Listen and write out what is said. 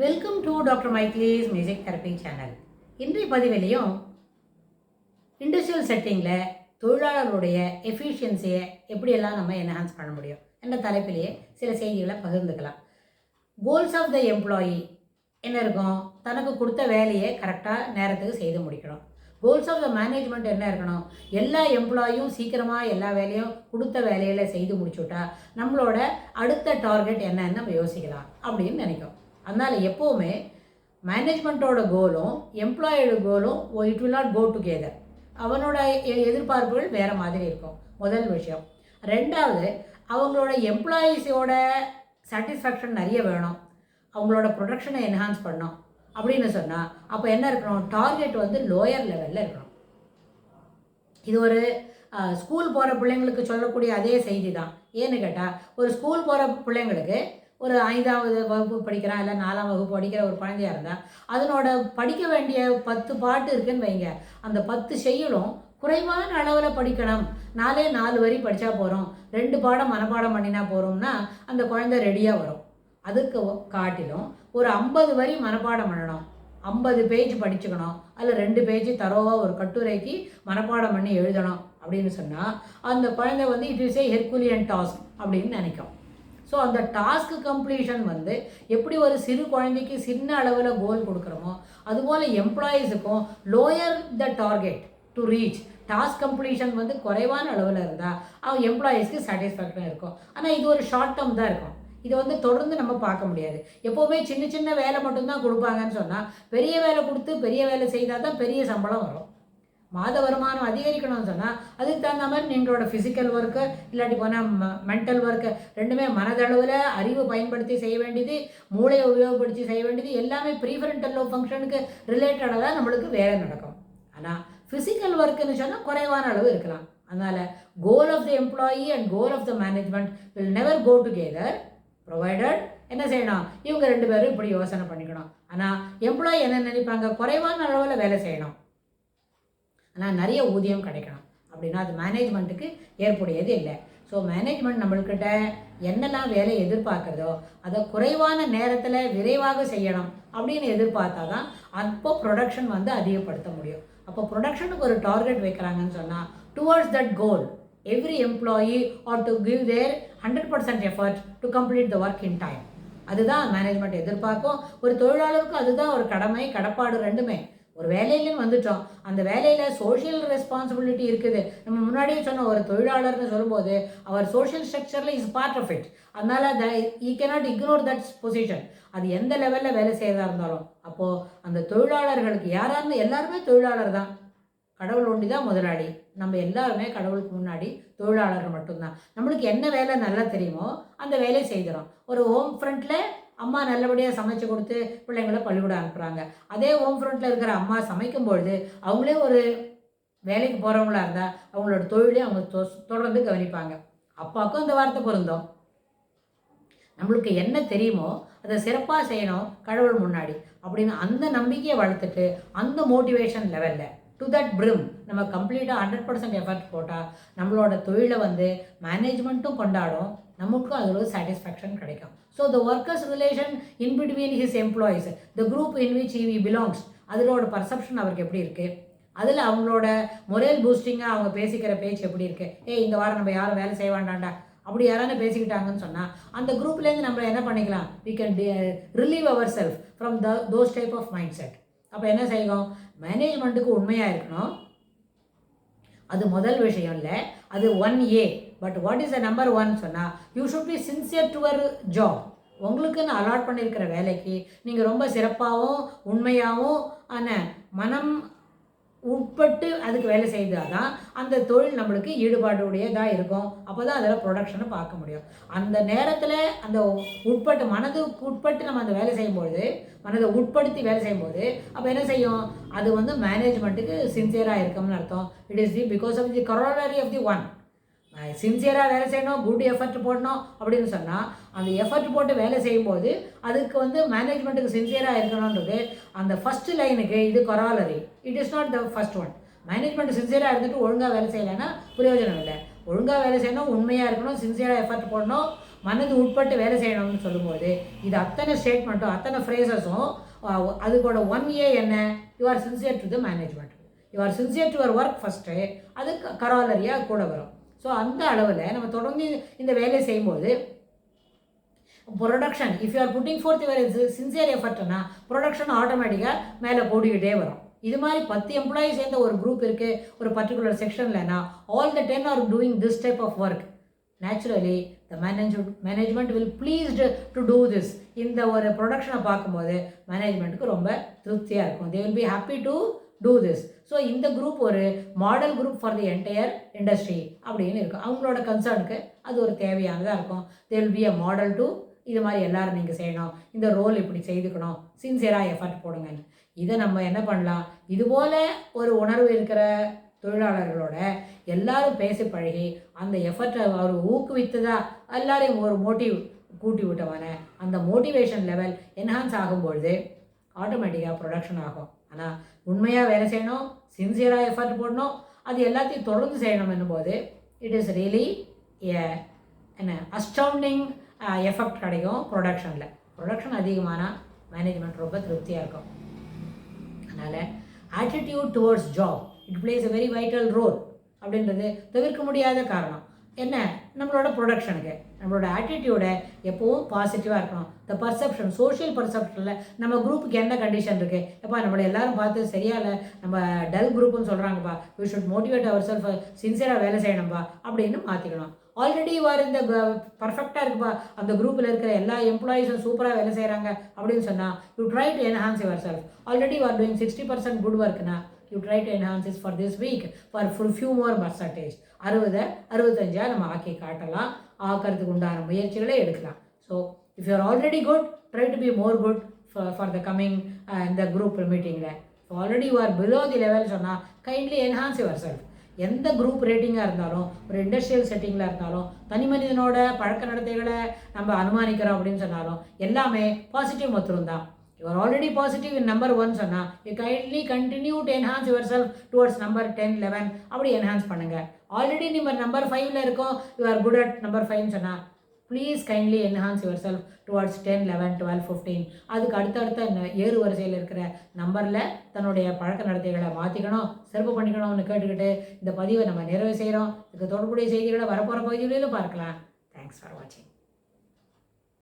Welcome to doctor மைக்லீஸ் music therapy channel. இன்றைய பதிவிலையும் இண்டஸ்ட்ரியல் செட்டிங்கில் தொழிலாளர்களுடைய எஃபிஷியன்சியை எப்படியெல்லாம் நம்ம என்ஹான்ஸ் பண்ண முடியும் என்ற தலைப்பிலேயே சில செய்திகளை பகிர்ந்துக்கலாம். கோல்ஸ் ஆஃப் த எம்ப்ளாயி என்ன இருக்கும்? தனக்கு கொடுத்த வேலையை கரெக்டாக நேரத்துக்கு செய்து முடிக்கணும். கோல்ஸ் ஆஃப் த மேனேஜ்மெண்ட் என்ன இருக்கணும்? எல்லா எம்ப்ளாயும் சீக்கிரமாக எல்லா வேலையும் கொடுத்த வேலையில் செய்து முடிச்சுட்டா நம்மளோட அடுத்த டார்கெட் என்னன்னு நம்ம யோசிக்கலாம் அப்படின்னு நினைக்கும். அதனால் எப்போவுமே மேனேஜ்மெண்ட்டோட கோலும் எம்ப்ளாயோட கோலும் it will not go together. அவனோட எதிர்பார்ப்புகள் வேறு மாதிரி இருக்கும். முதல் விஷயம். ரெண்டாவது, அவங்களோட எம்ப்ளாயீஸோட சாட்டிஸ்ஃபேக்ஷன் நிறைய வேணும். அவங்களோட ப்ரொடக்ஷனை என்ஹான்ஸ் பண்ணணும் அப்படின்னு சொன்னால் அப்போ என்ன இருக்கணும்? டார்கெட் வந்து லோயர் லெவலில் இருக்கணும். இது ஒரு ஸ்கூல் போகிற பிள்ளைங்களுக்கு சொல்லக்கூடிய அதே செய்தி தான். ஏன்னு கேட்டால், ஒரு ஸ்கூல் போகிற பிள்ளைங்களுக்கு ஒரு 5வது வகுப்பு படிக்கிறான் இல்லை 4ஆம் வகுப்பு படிக்கிற ஒரு குழந்தையாக இருந்தால் அதனோட படிக்க வேண்டிய 10 பாட்டு இருக்குன்னு வைங்க. அந்த 10 செய்யுளும் குறைவான அளவில் படிக்கணும். 4 வரி படித்தா போகிறோம், 2 பாடம் மனப்பாடம் பண்ணினா போகிறோம்னா அந்த குழந்தை ரெடியாக வரும். அதுக்கு காட்டிலும் ஒரு 50 வரி மனப்பாடம் பண்ணணும், 50 பேஜ் படிச்சுக்கணும், அதில் 2 பேஜ் தரோவாக ஒரு கட்டுரைக்கு மனப்பாடம் பண்ணி எழுதணும் அப்படின்னு சொன்னால் அந்த குழந்தை வந்து it is a Herculean task அப்படின்னு நினைக்கும். ஸோ அந்த டாஸ்க் கம்ப்ளீஷன் வந்து எப்படி ஒரு சிறு குழந்தைக்கு சின்ன அளவில் கோல் கொடுக்குறோமோ அதுபோல் எம்ப்ளாயீஸுக்கும் lower the target to reach. Task completion வந்து குறைவான அளவில் இருந்தால் அவன் எம்ப்ளாயீஸ்க்கு சாட்டிஸ்ஃபேக்ஷனாக இருக்கும். ஆனால் இது ஒரு ஷார்ட் டேர்ம் தான் இருக்கும். இதை வந்து தொடர்ந்து நம்ம பார்க்க முடியாது. எப்போவுமே சின்ன சின்ன வேலை மட்டும்தான் கொடுப்பாங்கன்னு சொன்னால் பெரிய வேலை கொடுத்து பெரிய வேலை செய்தால் தான் பெரிய சம்பளம் வரும். மாத வருமானம் அதிகரிக்கணும்னு சொன்னால் அதுக்கு தகுந்த மாதிரி நீங்களோட ஃபிசிக்கல் ஒர்க்கு இல்லாட்டி போனால் மென்டல் ஒர்க்கு ரெண்டுமே மனதளவில் அறிவு பயன்படுத்தி செய்ய வேண்டியது, மூளையை உபயோகப்படுத்தி செய்ய வேண்டியது எல்லாமே ப்ரீஃபரண்டல் லோப் ஃபங்க்ஷனுக்கு ரிலேட்டடாக தான் நம்மளுக்கு வேலை நடக்கும். ஆனால் ஃபிசிக்கல் ஒர்க்குன்னு சொன்னால் குறைவான அளவு இருக்கலாம். அதனால் goal of the employee and goal of the management will never go together provided என்ன செய்யணும்? இவங்க 2 பேரும் இப்படி யோசனை பண்ணிக்கணும். ஆனால் எம்ப்ளாயி என்ன நினைப்பாங்க? குறைவான அளவில் வேலை செய்யணும், ஆனால் நிறைய ஊதியம் கிடைக்கணும் அப்படின்னா அது மேனேஜ்மெண்ட்டுக்கு ஏற்புடையது இல்லை. ஸோ மேனேஜ்மெண்ட் நம்மள்கிட்ட என்னெல்லாம் வேலை எதிர்பார்க்குறதோ அதை குறைவான நேரத்தில் விரைவாக செய்யணும் அப்படின்னு எதிர்பார்த்தா தான் அப்போ ப்ரொடக்ஷன் வந்து அதிகப்படுத்த முடியும். அப்போ ப்ரொடக்ஷனுக்கு ஒரு டார்கெட் வைக்கிறாங்கன்னு சொன்னால் towards that goal every employee are to give their 100% effort to complete the work in time. அதுதான் மேனேஜ்மெண்ட் எதிர்பார்க்கும். ஒரு தொழிலாளருக்கு அதுதான் ஒரு கடமை, கடப்பாடு ரெண்டுமே. ஒரு வேலையிலேன்னு வந்துட்டோம், அந்த வேலையில் சோஷியல் ரெஸ்பான்சிபிலிட்டி இருக்குது. நம்ம முன்னாடியே சொன்ன ஒரு தொழிலாளர்னு சொல்லும்போது அவர் சோஷியல் ஸ்ட்ரக்சரில் இஸ் பார்ட் ஆஃப் இட். அதனால் I cannot ignore that position. அது எந்த லெவலில் வேலை செய்யறதா இருந்தாலும் அப்போது அந்த தொழிலாளர்களுக்கு யாராருன்னு எல்லாருமே தொழிலாளர் தான். கடவுள் ஒண்டி தான் முதலாளி. நம்ம எல்லாருமே கடவுளுக்கு முன்னாடி தொழிலாளர்கள் மட்டும்தான். நம்மளுக்கு என்ன வேலை நல்லா தெரியுமோ அந்த வேலையை செய்கிறோம். ஒரு ஹோம் ஃப்ரண்ட்டில் அம்மா நல்லபடியாக சமைச்சு கொடுத்து பிள்ளைங்களை பள்ளிக்கூடம் அனுப்புகிறாங்க. அதே ஹோம் ஃப்ரண்ட்டில் இருக்கிற அம்மா சமைக்கும்பொழுது அவங்களே ஒரு வேலைக்கு போகிறவங்களா இருந்தால் அவங்களோட தொழிலே அவங்க தொடர்ந்து கவனிப்பாங்க. அப்பாவுக்கும் இந்த வார்த்தை பொருந்தும். நம்மளுக்கு என்ன தெரியுமோ அதை சிறப்பாக செய்யணும் கடவுள் முன்னாடி அப்படின்னு அந்த நம்பிக்கையை வளர்த்துட்டு அந்த மோட்டிவேஷன் லெவலில் டு தட் பிரிம் நம்ம கம்ப்ளீட்டாக 100% எஃபர்ட் போட்டால் நம்மளோட தொழிலை வந்து மேனேஜ்மெண்ட்டும் கொண்டாடும், நமக்கும் அது ஒரு சாட்டிஸ்ஃபேக்ஷன் கிடைக்கும். So the workers relation in between his employees, the group in which he belongs, அதோட பர்செப்ஷன் அவருக்கு எப்படி இருக்குது, அதில் அவங்களோட மொரேல் பூஸ்டிங்காக அவங்க பேசிக்கிற பேச்சு எப்படி இருக்குது. இந்த வாரம் நம்ம யாரும் வேலை செய்ய வேண்டாண்டா அப்படி யாரானு பேசிக்கிட்டாங்கன்னு சொன்னால் அந்த குரூப்லேருந்து நம்ம என்ன பண்ணிக்கலாம்? We can relieve our self from those type of mind set. அப்போ என்ன செய்யணும்? மேனேஜ்மெண்ட்டுக்கு உண்மையாக இருக்கணும். அது முதல் விஷயம் இல்லை, அது 1A. But what is the number 1 சொன்னால் you should be sincere to your job. உங்களுக்குன்னு அலாட் பண்ணியிருக்கிற வேலைக்கு நீங்கள் ரொம்ப சிறப்பாகவும் உண்மையாகவும் மனம் உட்பட்டு அதுக்கு வேலை செய்தால் தான் அந்த தொழில் நம்மளுக்கு ஈடுபாடுடையதாக இருக்கும். அப்போ தான் அதில் ப்ரொடக்ஷனை பார்க்க முடியும். அந்த நேரத்தில் அந்த உட்பட்டு மனதுக்கு உட்பட்டு நம்ம அந்த வேலை செய்யும்போது, மனதை உட்படுத்தி வேலை செய்யும்போது அப்போ என்ன செய்யும்? அது வந்து மேனேஜ்மெண்ட்டுக்கு சின்சியராக இருக்கும்னு அர்த்தம். It is because of the corollary of the one. சின்சியராக வேலை செய்யணும், குட் எஃபர்ட் போடணும் அப்படின்னு சொன்னால் அந்த எஃபர்ட் போட்டு வேலை செய்யும்போது அதுக்கு வந்து மேனேஜ்மெண்ட்டுக்கு சின்சியராக இருக்கணுன்றது அந்த ஃபஸ்ட்டு லைனுக்கு இது corollary. It is not the first one. Management சின்சியராக இருந்துட்டு ஒழுங்காக வேலை செய்யலைன்னா பிரயோஜனம் இல்லை. ஒழுங்காக வேலை செய்யணும், உண்மையாக இருக்கணும், சின்சியராக எஃபர்ட் போடணும், மனது உட்பட்டு வேலை செய்யணும்னு சொல்லும்போது இது அத்தனை ஸ்டேட்மெண்ட்டும் அத்தனை ஃப்ரேசஸும் அதுக்கோட 1A என்ன, you are sincere to the management, you are sincere to your work first, அது கராலரியாக கூட வரும். ஸோ அந்த அளவில் நம்ம தொடர்ந்து இந்த வேலையை செய்யும்போது production, if you are putting forth your sincere எஃபர்ட்னா ப்ரொடக்ஷன் ஆட்டோமேட்டிக்காக மேலே போடிக்கிட்டே வரும். இது மாதிரி 10 எம்ப்ளாயீஸ் சேர்ந்த ஒரு குரூப் இருக்குது ஒரு பர்டிகுலர் செக்ஷன்லனா all the 10 are doing this type of work. Naturally the management will pleased to do this. இந்த ஒரு ப்ரொடக்ஷனை பார்க்கும்போது மேனேஜ்மெண்ட்டுக்கு ரொம்ப திருப்தியாக இருக்கும். They will be happy to do this. So இந்த குரூப் ஒரு model group for the entire industry அப்படின்னு இருக்கும். அவங்களோட கன்சர்னுக்கு அது ஒரு தேவையானதாக இருக்கும். They will be a model to இது மாதிரி எல்லோரும் நீங்கள் செய்யணும், இந்த ரோல் இப்படி செய்துக்கணும், சின்சியராக எஃபர்ட் போடுங்கன்னு. இதை நம்ம என்ன பண்ணலாம், இதுபோல் ஒரு உணர்வு இருக்கிற தொழிலாளர்களோட எல்லாரும் பேசி பழகி அந்த எஃபர்ட்டை அவர் ஊக்குவித்ததா எல்லாரையும் ஒரு மோட்டிவ் கூட்டி விட்டவான அந்த மோட்டிவேஷன் லெவல் என்ஹான்ஸ் ஆகும்பொழுது ஆட்டோமேட்டிக்காக ப்ரொடக்ஷன் ஆகும். ஆனால் உண்மையாக வேலை செய்யணும், சின்சியராக எஃபர்ட் போடணும், அது எல்லாத்தையும் தொடர்ந்து செய்யணும் என்னும்போது இட் இஸ் ரியலி என்ன அஸ்டவுண்டிங் எஃபெக்ட் கிடைக்கும் ப்ரொடக்ஷனில். ப்ரொடக்ஷன் அதிகமானால் மேனேஜ்மெண்ட் ரொம்ப திருப்தியாக இருக்கும். அதனால் attitude towards job it plays a very vital role அப்படின்றது தவிர்க்க முடியாத காரணம். என்ன, நம்மளோட ப்ரொடக்ஷனுக்கு நம்மளோட ஆட்டிடியூடை எப்போவும் பாசிட்டிவாக இருக்கணும். த பர்செப்ஷன், சோஷியல் பர்செப்ஷனில் நம்ம குரூப்புக்கு என்ன கண்டிஷன் இருக்குது, எப்பா நம்மளை எல்லோரும் பார்த்து சரியா இல்லை, நம்ம டல் குரூப்புன்னு சொல்கிறாங்கப்பா, we should motivate our self, சின்சியராக வேலை செய்யணும்ப்பா அப்படின்னு மாற்றிக்கணும். ஆல்ரெடி வார் இந்த பர்ஃபெக்டாக இருக்குப்பா, அந்த குரூப்பில் இருக்கிற எல்லா எம்ப்ளாயீஸும் சூப்பராக வேலை செய்கிறாங்க அப்படின்னு சொன்னால் you try to enhance yourself. Already we're doing 60% good ஒர்க்னா you try to enhance is for this week for few more percentage. 65 நம்ம ஆக்கி காட்டலாம், ஆக்கிறதுக்கு உண்டான முயற்சிகளை எடுக்கலாம். So if you are already good, try to be more good for the coming இந்த group மீட்டிங்கில். Already you are below the level சொன்னால் கைண்ட்லி என்ஹான்ஸ் யுவர் செல்ஃப். எந்த குரூப் ரேட்டிங்காக இருந்தாலும், ஒரு இண்டஸ்ட்ரியல் செட்டிங்கில் இருந்தாலும், தனி மனிதனோட பழக்க நடத்தைகளை நம்ம அனுமானிக்கிறோம் அப்படின்னு சொன்னாலும் எல்லாமே பாசிட்டிவ் மொத்தம் தான். You are already positive in number 1 சொன்னால் you kindly continue to enhance your self towards number 10, 11 அப்படி என்ஹான்ஸ் பண்ணுங்கள். ஆல்ரெடி நீங்கள் நம்பர் 5ல் இருக்கோம், you are good at number 5 சொன்னால் please kindly enhance your self towards 10, 11, 12, 15. அதுக்கு அடுத்தடுத்த ஏறு வரிசையில் இருக்கிற நம்பரில் தன்னுடைய பழக்க நடத்தைகளை மாற்றிக்கணும், சிறப்பு பண்ணிக்கணும்னு கேட்டுக்கிட்டு இந்த பதிவை நம்ம நிறைவு செய்கிறோம். இதுக்கு தொடர்புடைய செய்திகளை வரப்போகிற பகுதிகளிலும் பார்க்கலாம். தேங்க்ஸ் ஃபார் வாட்சிங்.